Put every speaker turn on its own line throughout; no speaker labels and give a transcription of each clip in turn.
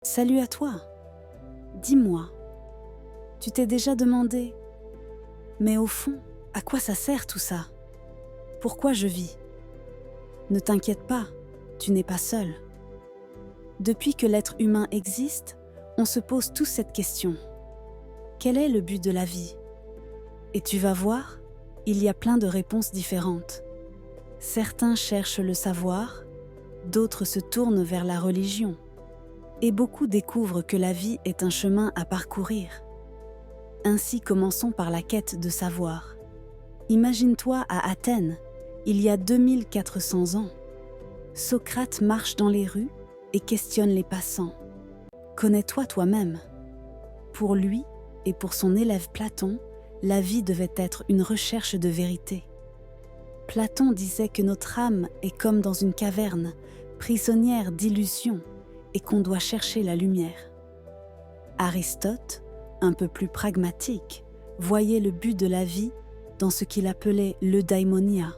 Salut à toi. Dis-moi, tu t'es déjà demandé, mais au fond, à quoi ça sert tout ça? Pourquoi je vis? Ne t'inquiète pas, tu n'es pas seul. Depuis que l'être humain existe, on se pose tous cette question. Quel est le but de la vie? Et tu vas voir, il y a plein de réponses différentes. Certains cherchent le savoir, d'autres se tournent vers la religion. Et beaucoup découvrent que la vie est un chemin à parcourir. Ainsi, commençons par la quête de savoir. Imagine-toi à Athènes, il y a 2400 ans. Socrate marche dans les rues et questionne les passants. Connais-toi toi-même. Pour lui et pour son élève Platon, la vie devait être une recherche de vérité. Platon disait que notre âme est comme dans une caverne, prisonnière d'illusions, et qu'on doit chercher la lumière. Aristote, un peu plus pragmatique, voyait le but de la vie dans ce qu'il appelait l'eudaimonia,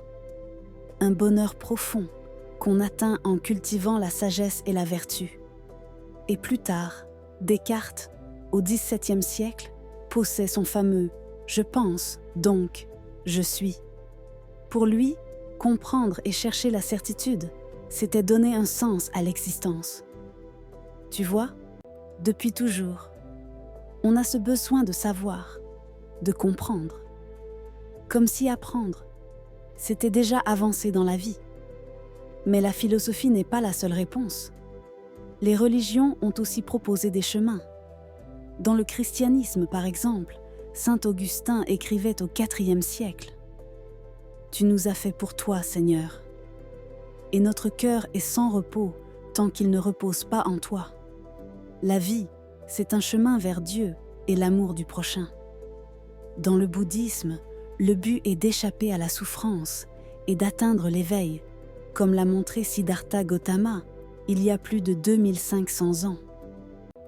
un bonheur profond qu'on atteint en cultivant la sagesse et la vertu. Et plus tard, Descartes, au XVIIe siècle, posait son fameux « je pense, donc je suis ». Pour lui, comprendre et chercher la certitude, c'était donner un sens à l'existence. Tu vois, depuis toujours, on a ce besoin de savoir, de comprendre. Comme si apprendre, c'était déjà avancer dans la vie. Mais la philosophie n'est pas la seule réponse. Les religions ont aussi proposé des chemins. Dans le christianisme, par exemple, saint Augustin écrivait au IVe siècle « Tu nous as fait pour toi, Seigneur, et notre cœur est sans repos tant qu'il ne repose pas en toi. La vie, c'est un chemin vers Dieu et l'amour du prochain. » Dans le bouddhisme, le but est d'échapper à la souffrance et d'atteindre l'éveil, comme l'a montré Siddhartha Gautama il y a plus de 2500 ans.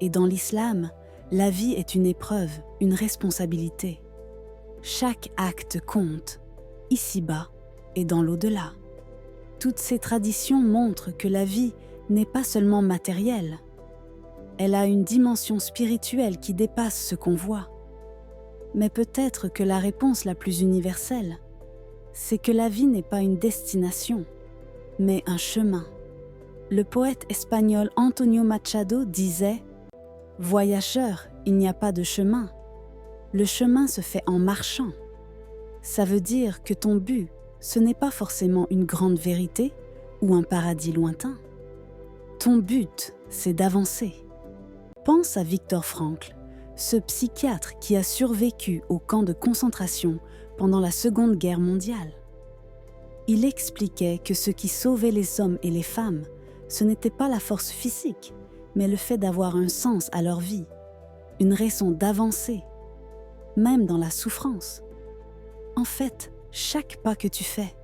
Et dans l'islam, la vie est une épreuve, une responsabilité. Chaque acte compte, ici-bas et dans l'au-delà. Toutes ces traditions montrent que la vie n'est pas seulement matérielle. Elle a une dimension spirituelle qui dépasse ce qu'on voit. Mais peut-être que la réponse la plus universelle, c'est que la vie n'est pas une destination, mais un chemin. Le poète espagnol Antonio Machado disait « Voyageur, il n'y a pas de chemin. Le chemin se fait en marchant. » Ça veut dire que ton but, ce n'est pas forcément une grande vérité ou un paradis lointain. Ton but, c'est d'avancer. Pense à Viktor Frankl, ce psychiatre qui a survécu au camp de concentration pendant la Seconde Guerre mondiale. Il expliquait que ce qui sauvait les hommes et les femmes, ce n'était pas la force physique, mais le fait d'avoir un sens à leur vie, une raison d'avancer, même dans la souffrance. En fait, chaque pas que tu fais,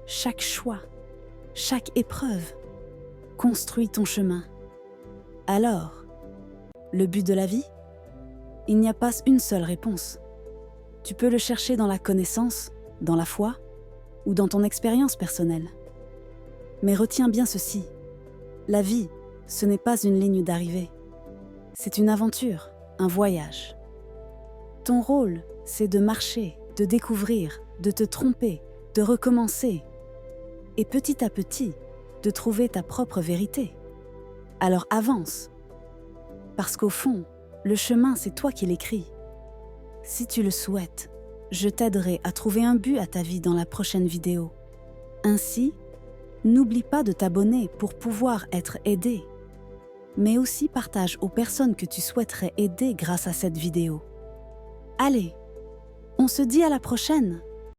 chaque choix, chaque épreuve, construit ton chemin. Alors, le but de la vie? Il n'y a pas une seule réponse. Tu peux le chercher dans la connaissance, dans la foi ou dans ton expérience personnelle. Mais retiens bien ceci, la vie, ce n'est pas une ligne d'arrivée. C'est une aventure, un voyage. Ton rôle, c'est de marcher, de découvrir, de te tromper, de recommencer. Et petit à petit, de trouver ta propre vérité. Alors avance. Parce qu'au fond, le chemin, c'est toi qui l'écris. Si tu le souhaites, je t'aiderai à trouver un but à ta vie dans la prochaine vidéo. Ainsi, n'oublie pas de t'abonner pour pouvoir être aidé. Mais aussi partage aux personnes que tu souhaiterais aider grâce à cette vidéo. Allez, on se dit à la prochaine!